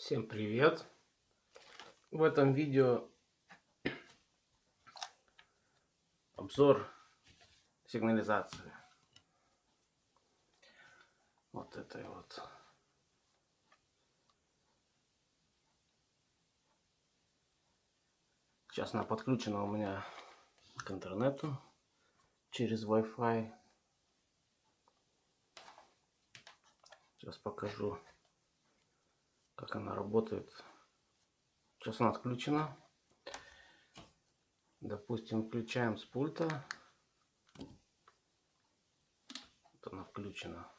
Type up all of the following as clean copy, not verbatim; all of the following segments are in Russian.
Всем привет! В этом видео обзор сигнализации. Вот этой вот. Сейчас она подключена у меня к интернету через Wi-Fi. Сейчас покажу, как она работает. Сейчас она отключена. Допустим, включаем с пульта. Вот она включена.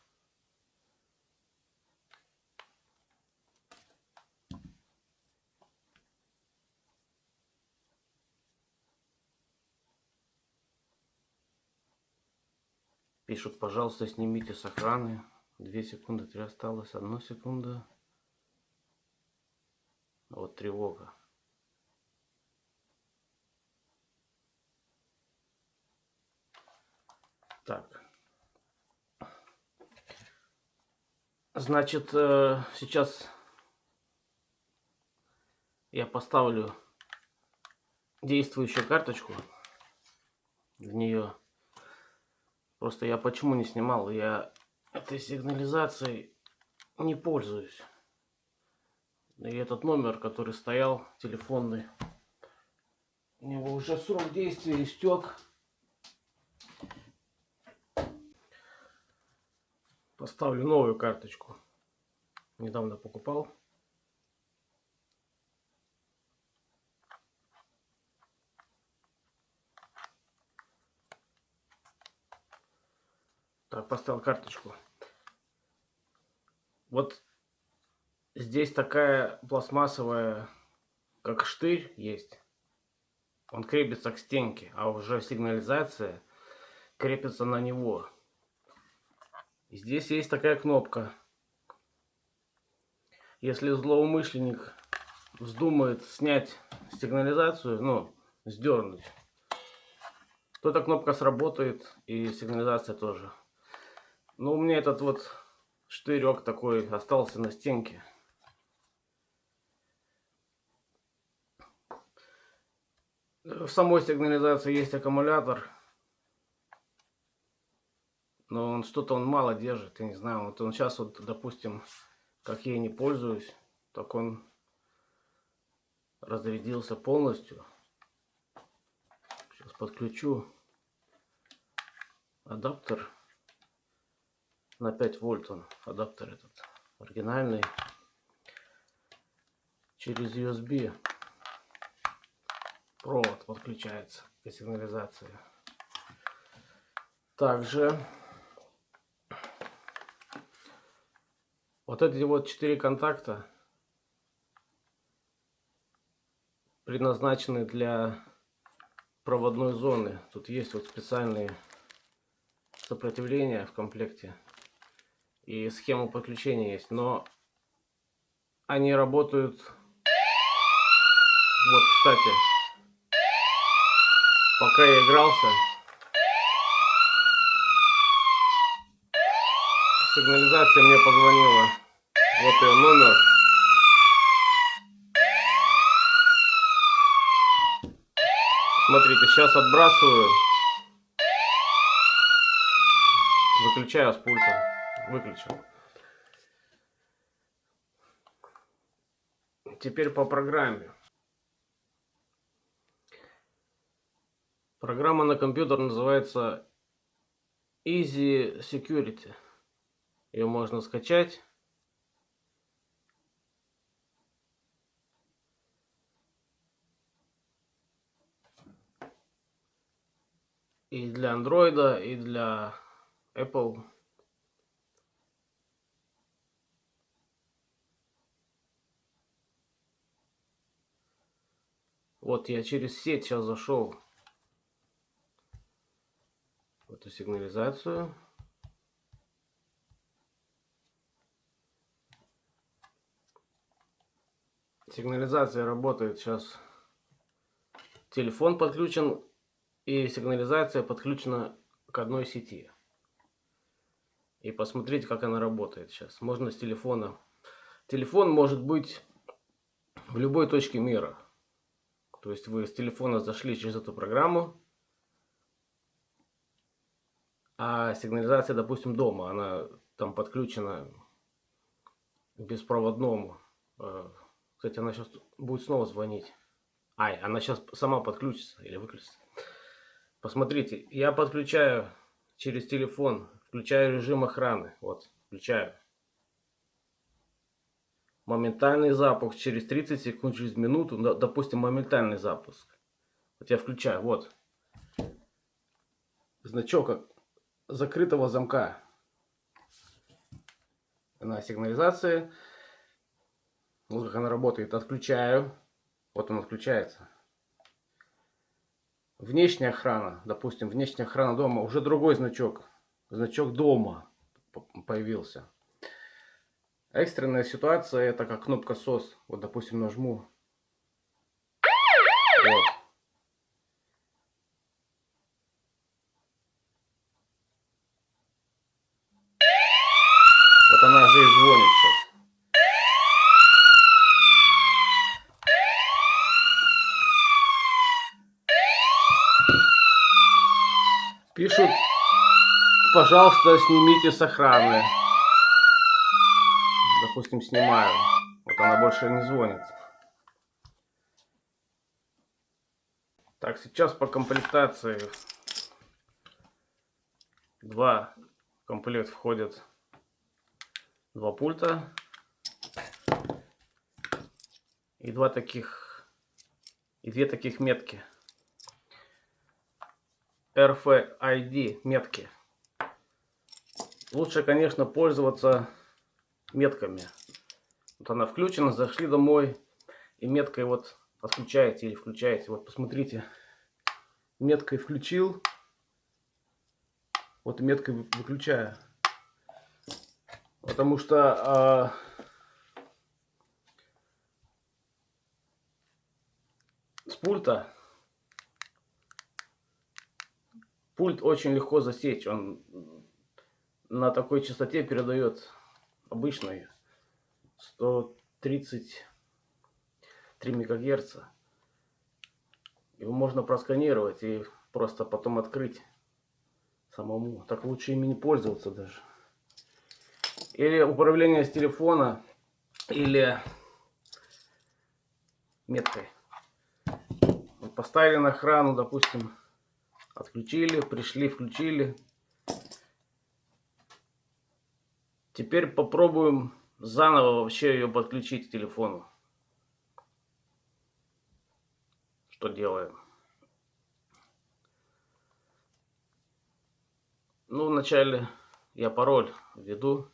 Пишут, пожалуйста, снимите с экрана. 2 секунды, 3 осталось, 1 секунда. Вот тревога. Так. Значит, сейчас я поставлю действующую карточку в нее. Просто я почему не снимал? Я этой сигнализацией не пользуюсь. И этот номер, который стоял, телефонный, у него уже срок действия истек. Поставлю новую карточку. Недавно покупал. Так, поставил карточку. Вот здесь такая пластмассовая, как штырь есть. Он крепится к стенке, а уже сигнализация крепится на него. И здесь есть такая кнопка. Если злоумышленник вздумает снять сигнализацию, сдернуть, то эта кнопка сработает и сигнализация тоже. Но у меня этот вот штырек такой остался на стенке. В самой сигнализации есть аккумулятор, но он мало держит, я не знаю. Вот он сейчас, вот, допустим, как я и не пользуюсь, так он разрядился полностью. Сейчас подключу адаптер на 5 вольт. Он адаптер этот оригинальный, через USB провод подключается к сигнализации. Также вот эти вот 4 контакта предназначены для проводной зоны. Тут есть вот специальные сопротивления в комплекте и схема подключения есть, но они работают. Вот, кстати, пока я игрался, сигнализация мне позвонила. Вот ее номер. Смотрите, сейчас отбрасываю. Выключаю с пульта. Выключил. Теперь по программе. Программа на компьютер называется Easy Security. Ее можно скачать. И для Android, и для Apple. Вот я через сеть сейчас зашел в эту сигнализацию. Сигнализация работает сейчас. Телефон подключен, и сигнализация подключена к одной сети. И посмотрите, как она работает сейчас. Можно с телефона. Телефон может быть в любой точке мира. То есть вы с телефона зашли через эту программу, а сигнализация, допустим, дома, она там подключена к беспроводному. Кстати, она сейчас будет снова звонить. Ай, она сейчас сама подключится или выключится. Посмотрите, я подключаю через телефон, включаю режим охраны. Вот, включаю. Моментальный запуск через 30 секунд, через минуту. Допустим, моментальный запуск. Вот я включаю, вот. Значок закрытого замка на сигнализации. Вот как она работает. Отключаю. Вот он отключается. Внешняя охрана. Допустим, внешняя охрана дома. Уже другой значок. Значок дома появился. Экстренная ситуация — это как кнопка SOS. Вот, допустим, нажму. Вот. Вот она же и звонит сейчас. Пишут: пожалуйста, снимите с охраны. Допустим, снимаю. Вот она больше не звонит. Так, сейчас по комплектации. В комплект входят 2 пульта и 2 таких и 2 таких метки. RFID метки. Лучше, конечно, пользоваться метками. Вот она включена, зашли домой, и меткой вот отключаете или включаете. Вот посмотрите, меткой включил, вот меткой выключаю. Потому что с пульта пульт очень легко засечь. Он на такой частоте передает обычной 133 мегагерца. Его можно просканировать и просто потом открыть самому. Так лучше ими не пользоваться даже. Или управление с телефона, или меткой. Вот поставили на охрану, допустим, отключили, пришли, включили. Теперь попробуем заново вообще ее подключить к телефону. Что делаем? Ну, вначале я пароль введу.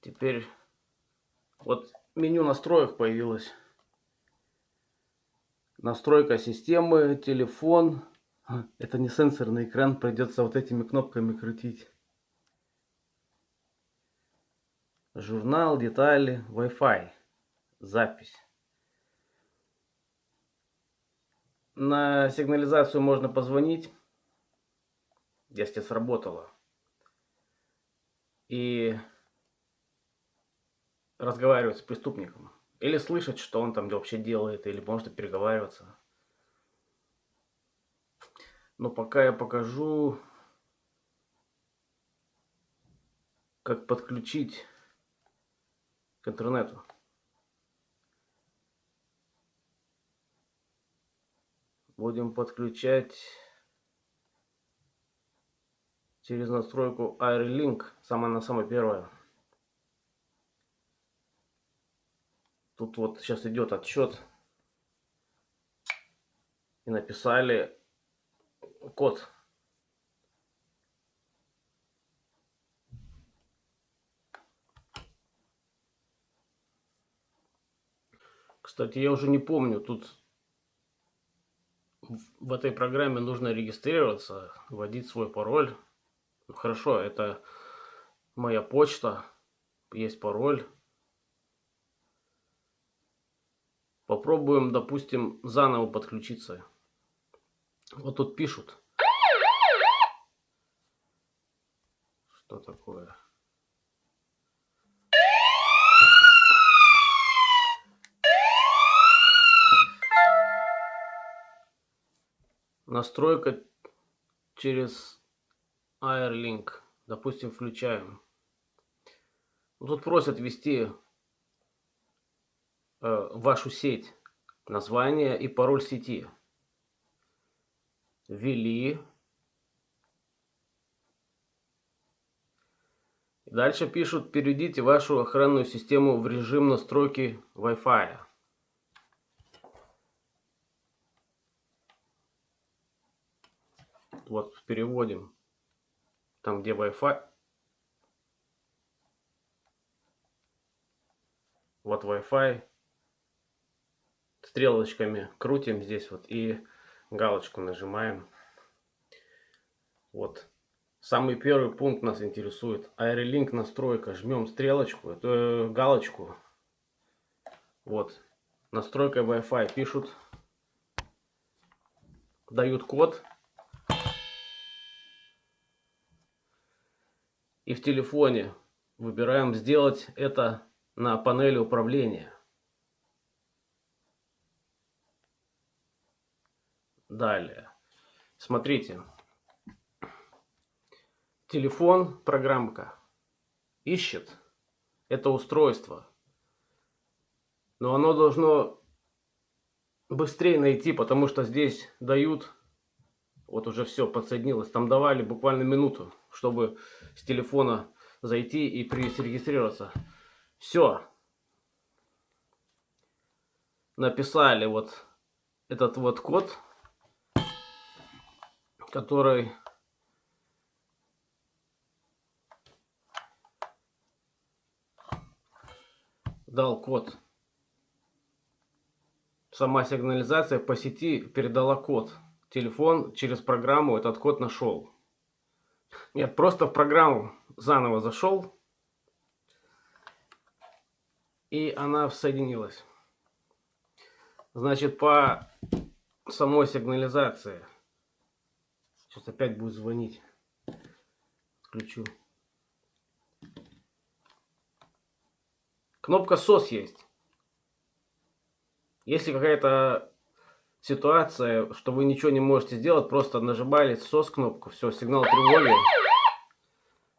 Теперь вот меню настроек появилось. Настройка системы, телефон. Это не сенсорный экран, придется вот этими кнопками крутить. Журнал, детали, Wi-Fi, запись. На сигнализацию можно позвонить, если сработало, и разговаривать с преступником. Или слышать, что он там вообще делает, или можно переговариваться. Но пока я покажу, как подключить к интернету. Будем подключать через настройку AirLink, самая первая. Тут вот сейчас идет отсчет. И написали код. Кстати, я уже не помню, тут в этой программе нужно регистрироваться, вводить свой пароль. Ну, хорошо, это моя почта, есть пароль. Попробуем, допустим, заново подключиться. Вот тут пишут. Что такое? Настройка через Airlink. Допустим, включаем. Тут просят ввести вашу сеть, название и пароль сети. Ввели. Дальше пишут: переведите вашу охранную систему в режим настройки Wi-Fi. Вот переводим. Там, где Wi-Fi. Вот Wi-Fi. Стрелочками крутим здесь вот и галочку нажимаем. Вот. Самый первый пункт нас интересует. Airlink настройка. Жмем стрелочку, эту галочку. Вот. Настройка Wi-Fi. Пишут. Дают код. И в телефоне выбираем сделать это на панели управления. Далее. Смотрите. Телефон, программка ищет это устройство. Но оно должно быстрее найти, потому что здесь дают, вот уже все подсоединилось, там давали буквально минуту, чтобы с телефона зайти и зарегистрироваться. Все. Написали вот этот вот код, который дал код. Сама сигнализация по сети передала код. Телефон через программу этот код нашел. Нет, просто в программу заново зашел. И она соединилась. Значит, по самой сигнализации. Сейчас опять будет звонить. Включу. Кнопка SOS есть. Если какая-то ситуация, что вы ничего не можете сделать, просто нажимали SOS кнопку. Все, сигнал тревоги.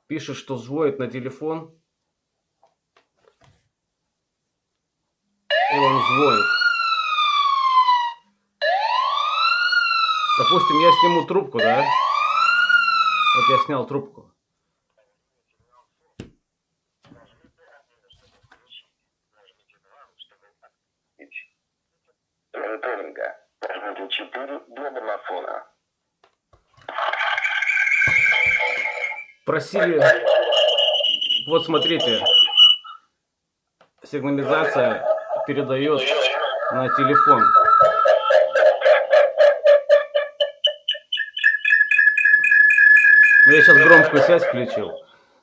Пишет, что звонит на телефон. И он звонит. Допустим, я сниму трубку, да? Вот я снял трубку. Мониторинга. Нажмите 4 для домофона. Просили... Вот смотрите. Сигнализация передает на телефон. Ну, я сейчас громкую связь включил.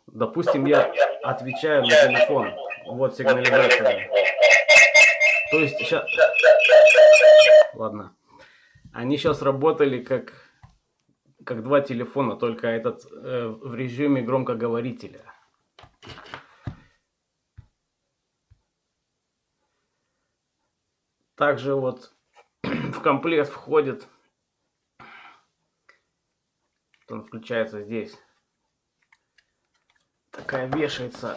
Допустим, я отвечаю на телефон. Вот сигнализация. То есть сейчас... Ладно. Они сейчас работали как два телефона, только этот в режиме громкоговорителя. Также вот в комплект входит, он включается здесь, такая вешается,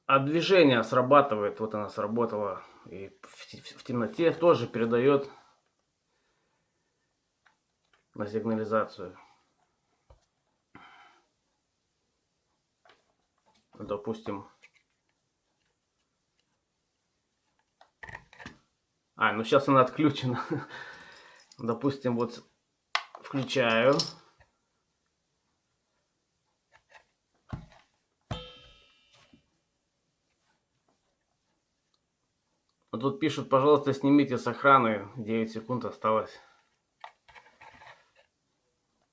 а движение срабатывает, вот она сработала, и в темноте тоже передает на сигнализацию. Допустим, ну сейчас она отключена. Допустим, вот включаю. Вот тут пишут: пожалуйста, снимите с охраны. 9 секунд осталось.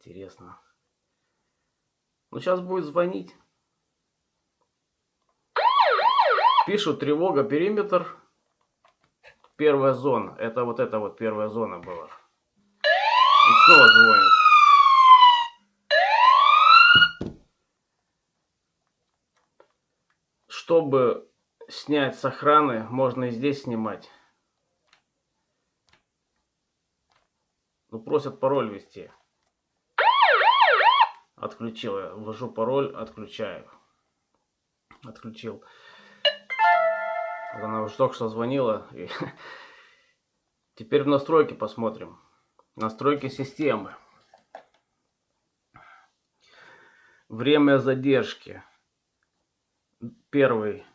Интересно. Ну, сейчас будет звонить. Пишут: тревога, периметр. Первая зона. Это вот первая зона была. И снова звонит. Чтобы снять с охраны, можно и здесь снимать. Ну, просят пароль ввести. Отключил я. Ввожу пароль, отключаю. Отключил. Вот она уже только что звонила. Теперь в настройки посмотрим. Настройки системы. Время задержки. Первый.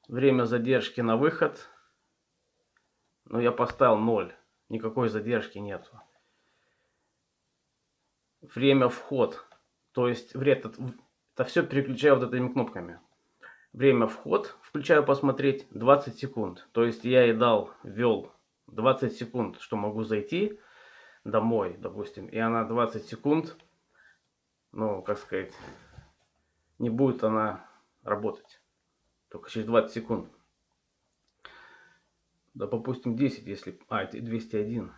Время задержки на выход. Но я поставил 0. Никакой задержки нету. Время вход. То есть это все переключаю вот этими кнопками. Время вход. Включаю посмотреть 20 секунд. То есть я ввел 20 секунд, что могу зайти домой, допустим. И она 20 секунд, ну, как сказать, не будет она работать. Только через 20 секунд. Да, допустим, 10, если... это 201.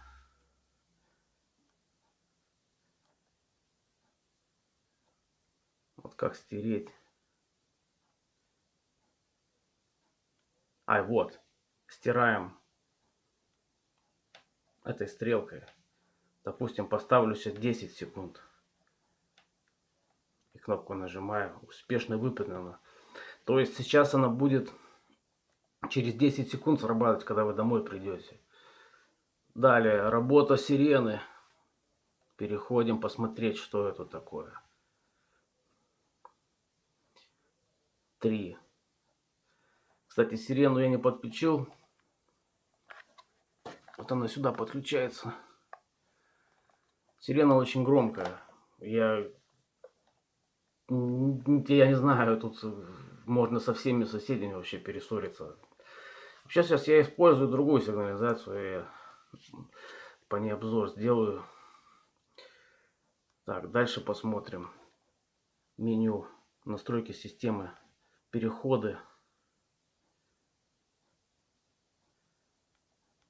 Вот как стереть. Вот. Стираем этой стрелкой. Допустим, поставлю сейчас 10 секунд. И кнопку нажимаю. Успешно выполнено. То есть сейчас она будет через 10 секунд срабатывать, когда вы домой придете. Далее, работа сирены. Переходим посмотреть, что это такое. 3. Кстати, сирену я не подключил. Вот она сюда подключается. Сирена очень громкая. Я не знаю, тут можно со всеми соседями вообще перессориться. Сейчас я использую другую сигнализацию. Я по ней обзор сделаю. Так, дальше посмотрим. Меню. Настройки системы. Переходы.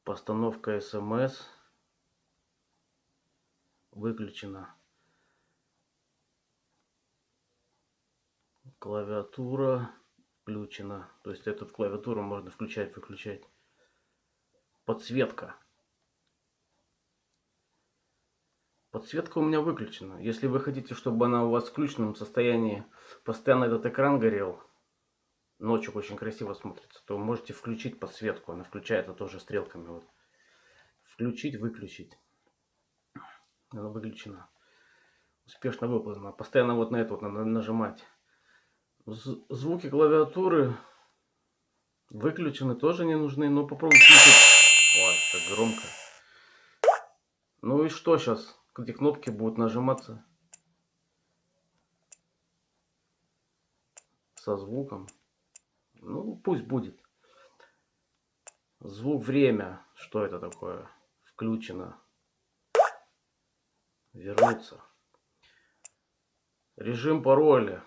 Постановка СМС. Выключена. Клавиатура включена. То есть эту клавиатуру можно включать-выключать. Подсветка. Подсветка у меня выключена. Если вы хотите, чтобы она у вас в включенном состоянии постоянно этот экран горел, ночью очень красиво смотрится, то вы можете включить подсветку. Она включается тоже стрелками. Вот. Включить, выключить. Она выключена. Успешно выполнена. Постоянно вот на это вот надо нажимать. Звуки клавиатуры выключены, тоже не нужны. Но попробуйте слушать. Ой, как громко. Ну и что сейчас? Эти кнопки будут нажиматься со звуком. Ну, пусть будет. Звук, время. Что это такое? Включено. Вернуться. Режим пароля.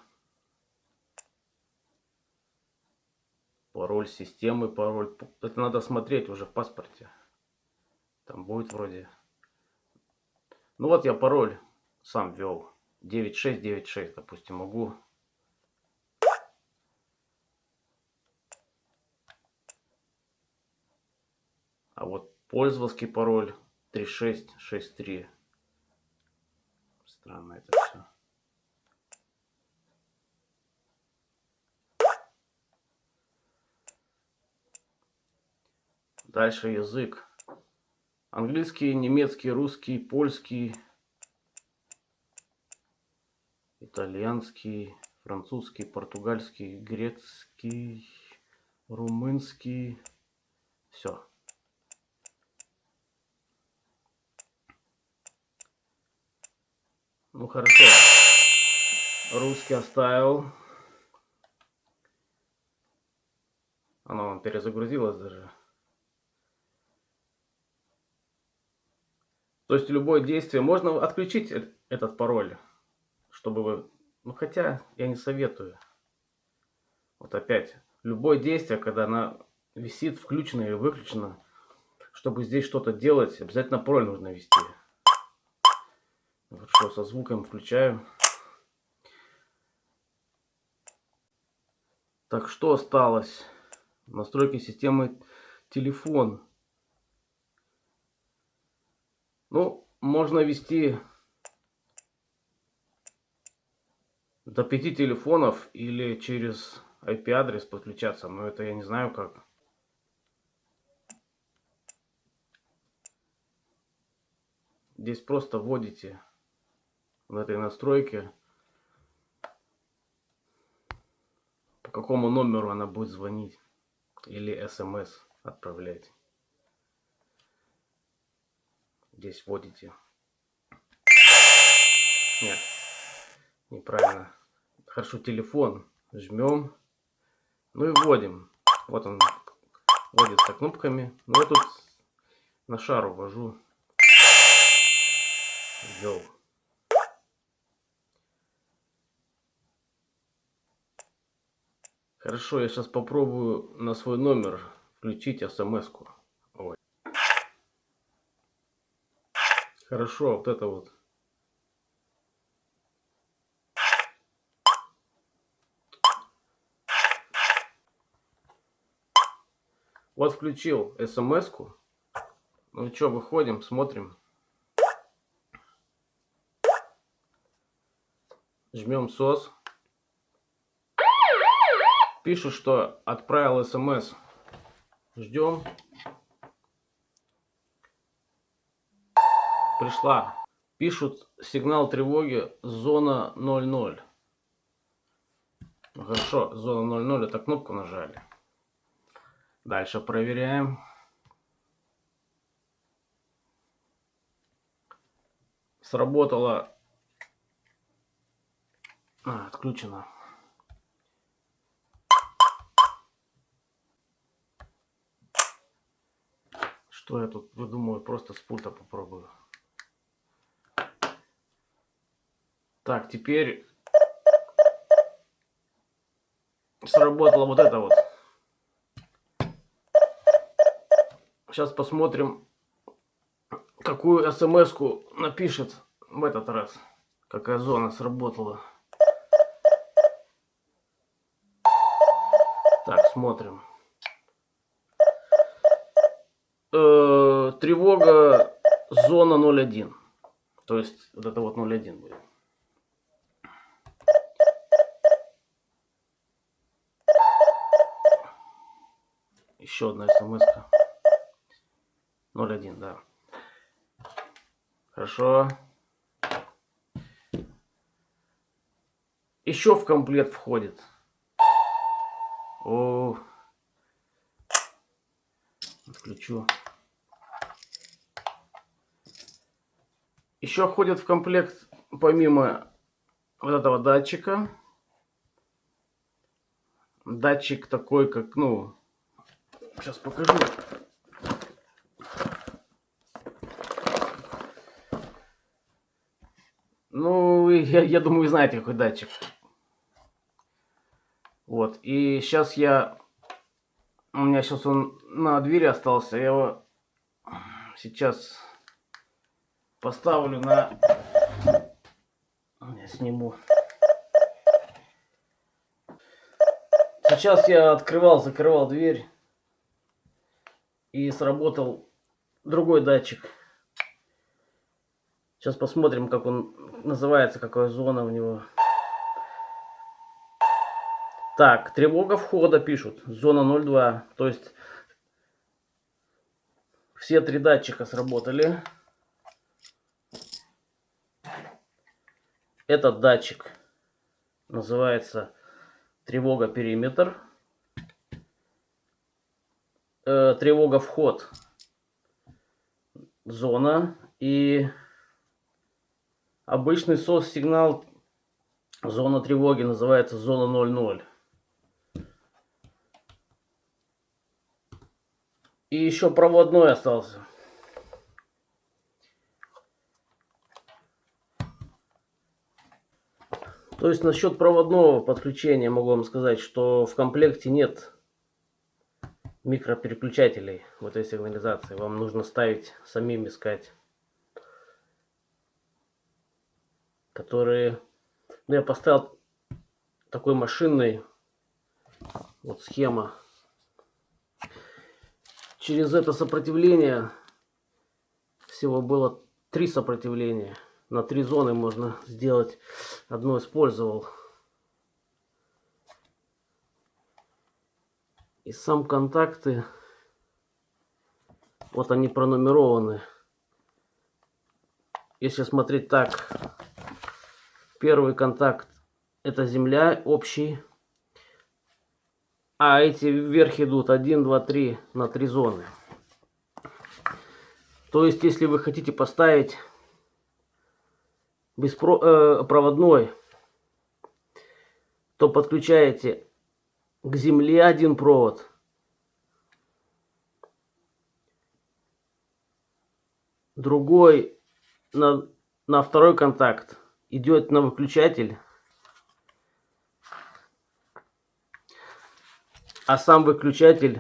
Пароль системы, пароль. Это надо смотреть уже в паспорте. Там будет вроде. Ну вот я пароль сам ввел. 9696, допустим, могу. А вот пользовательский пароль 3663. Странно это все. Дальше язык. Английский, немецкий, русский, польский, итальянский, французский, португальский, грецкий, румынский. Все. Ну хорошо. Русский оставил. Оно перезагрузилось даже. То есть любое действие. Можно отключить этот пароль, чтобы вы... Ну хотя я не советую. Вот опять. Любое действие, когда она висит, включена или выключена, чтобы здесь что-то делать, обязательно пароль нужно ввести. Хорошо, со звуком включаю. Так, что осталось? Настройки системы телефон. Ну, можно вести до 5 телефонов или через IP-адрес подключаться, но это я не знаю как. Здесь просто вводите в этой настройке, по какому номеру она будет звонить или смс отправлять. Здесь вводите. Нет, неправильно. Хорошо, телефон жмем. Ну и вводим. Вот он вводится кнопками. Но я тут на шару ввожу. Ввел. Хорошо, я сейчас попробую на свой номер включить смс-ку. Ой. Хорошо, вот это вот. Вот включил смс-ку. Ну что, выходим, смотрим. Жмем SOS. Пишут, что отправил смс. Ждем. Пришла. Пишут сигнал тревоги зона 00. Хорошо, зона 00, это кнопку нажали. Дальше проверяем. Сработало. Отключено. Что я тут выдумываю? Просто с пульта попробую. Так, теперь сработало вот это вот. Сейчас посмотрим, какую смс-ку напишет в этот раз. Какая зона сработала. Так, смотрим. Тревога зона 01. То есть вот это вот 01 будет. Еще одна смс-ка. 01, да. Хорошо. Еще в комплект входит. О, отключу. Еще входит в комплект, помимо вот этого датчика, датчик такой, как, ну, сейчас покажу. Ну, я думаю, вы знаете, какой датчик. Вот, и сейчас у меня сейчас он на двери остался, я его сейчас поставлю на... Я сниму. Сейчас я открывал, закрывал дверь. И сработал другой датчик. Сейчас посмотрим, как он называется, какая зона у него. Так, тревога входа пишут. Зона 02. То есть все три датчика сработали. Этот датчик называется тревога периметр. Тревога вход. Зона. И обычный SOS-сигнал зона тревоги называется зона 00. И еще проводной остался. То есть насчет проводного подключения могу вам сказать, что в комплекте нет микропереключателей в этой сигнализации. Вам нужно ставить, самим искать. Которые... Ну, я поставил такой машинный. Вот схема. Через это сопротивление всего было 3 сопротивления. На 3 зоны можно сделать. Одно использовал. И сам контакты, вот они пронумерованы. Если смотреть так, первый контакт это земля общий, а эти вверх идут 1, 2, 3 на 3 зоны. То есть, если вы хотите поставить проводной, то подключаете к земле один провод, другой на второй контакт идет на выключатель, а сам выключатель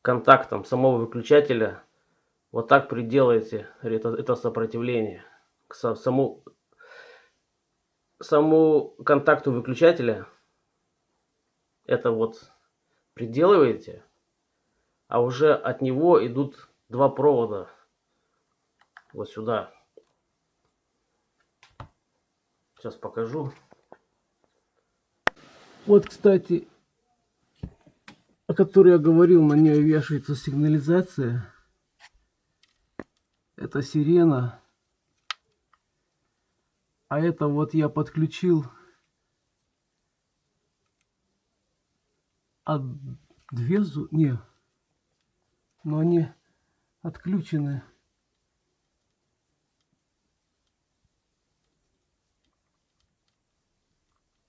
контактом самого выключателя вот так приделаете это сопротивление к самому контакту выключателя. Это вот приделываете, а уже от него идут 2 провода вот сюда. Сейчас покажу. Вот, кстати, о которой я говорил, на нее вешается сигнализация. Это сирена. А это вот я подключил не, но они отключены.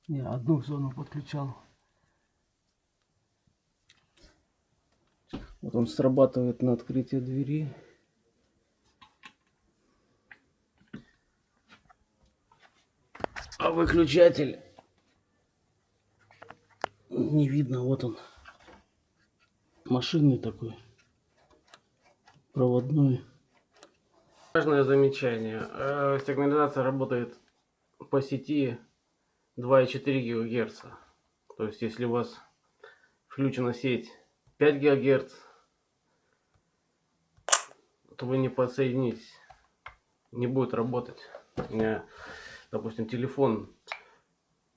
Не, одну зону подключал. Вот он срабатывает на открытие двери. А выключатель не видно, вот он. Машинный такой. Проводной. Важное замечание. Сигнализация работает по сети 2,4 ГГц. То есть, если у вас включена сеть 5 ГГц, то вы не подсоединитесь. Не будет работать. У меня, допустим, телефон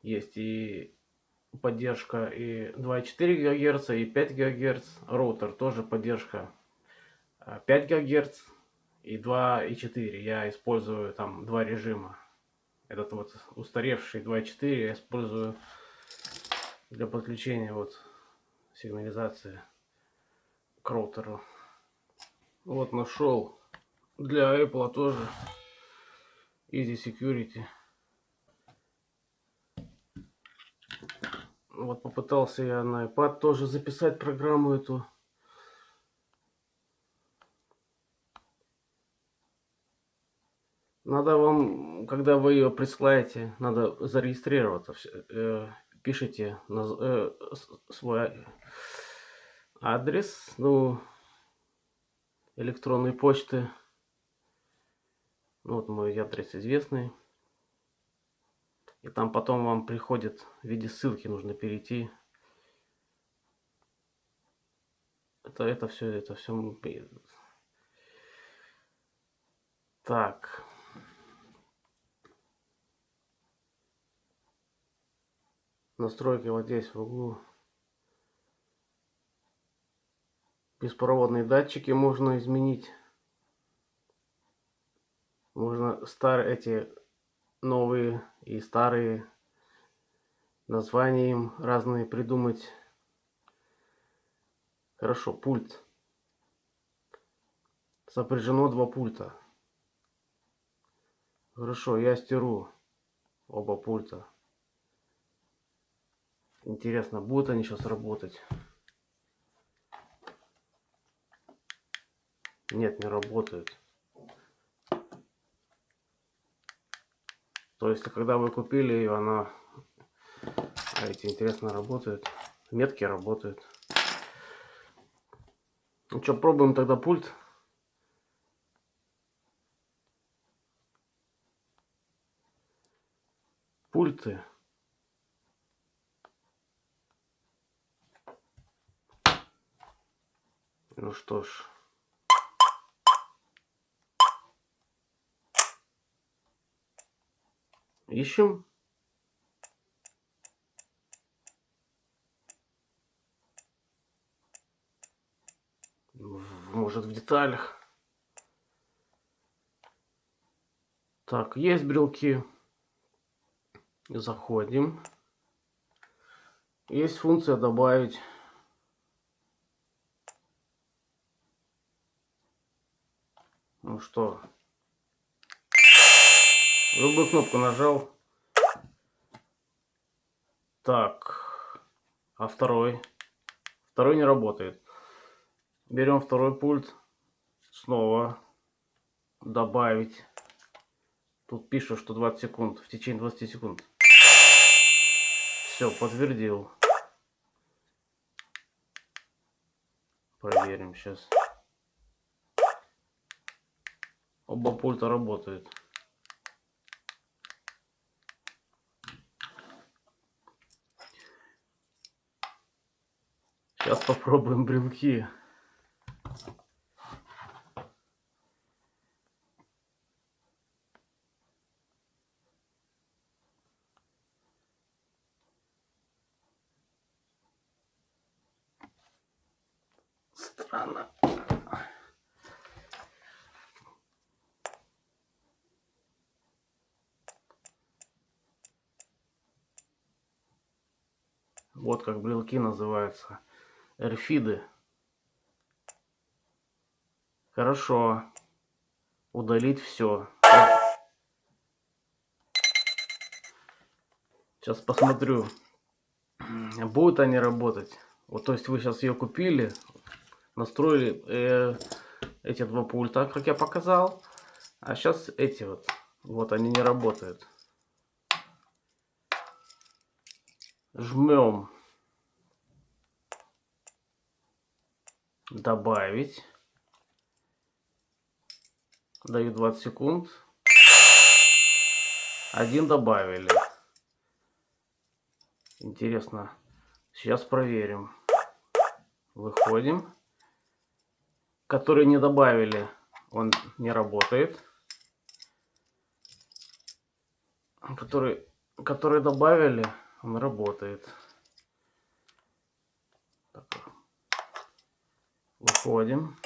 есть и поддержка и 2,4 ГГц, и 5 ГГц. Роутер тоже поддержка 5 ГГц и 2,4. Я использую там 2 режима. Этот вот устаревший 2,4 я использую для подключения вот сигнализации к роутеру. Вот нашел для Apple тоже Easy Security. Вот попытался я на iPad тоже записать программу эту. Надо вам, когда вы ее присылаете, надо зарегистрироваться. Пишите свой адрес, ну, электронной почты. Вот мой адрес известный. И там потом вам приходит в виде ссылки, нужно перейти. Это все. Так. Настройки вот здесь в углу. Беспроводные датчики можно изменить. Можно эти новые и старые названия им разные придумать. Хорошо, пульт. Сопряжено 2 пульта. Хорошо, я стеру оба пульта. Интересно, будут они сейчас работать? Нет, не работают. То есть, когда вы купили ее, она... эти интересно работают. Метки работают. Ну что, пробуем тогда пульт. Пульты. Ну что ж. Ищем. Может, в деталях. Так, есть брелки. Заходим. Есть функция добавить. Ну что? Любую кнопку нажал. Так. А второй? Второй не работает. Берем второй пульт. Снова добавить. Тут пишут, что 20 секунд. В течение 20 секунд. Все, подтвердил. Проверим сейчас. Оба пульта работают. Сейчас попробуем брелки. Странно. Вот как брелки называются. Эрфиды. Хорошо. Удалить все. Сейчас посмотрю, будут они работать. Вот, то есть вы сейчас ее купили, настроили эти два пульта, как я показал. А сейчас эти вот они не работают. Жмем добавить. Даю 20 секунд. Один добавили. Интересно. Сейчас проверим. Выходим. Который не добавили, он не работает. Который добавили, он работает. Так. Выходим.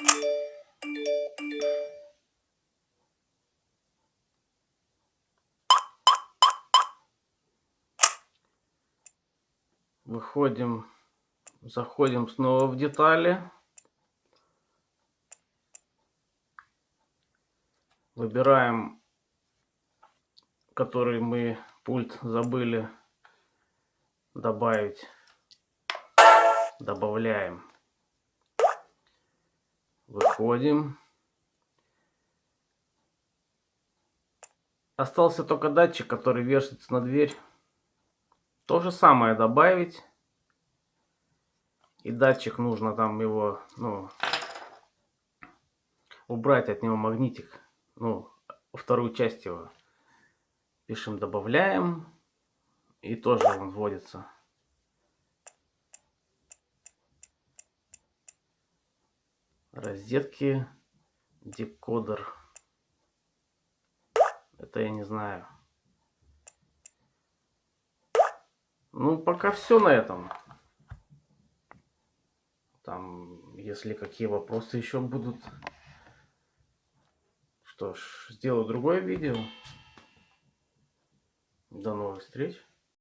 Выходим. Заходим снова в детали. Выбираем, который мы пульт забыли добавить. Добавляем. Выходим. Остался только датчик, который вешается на дверь. То же самое добавить. И датчик нужно там его, убрать от него магнитик. Вторую часть его. Пишем добавляем. И тоже он вводится. Розетки. Декодер. Это я не знаю. Пока все на этом. Там, если какие вопросы еще будут. Что ж, сделаю другое видео. До новых встреч.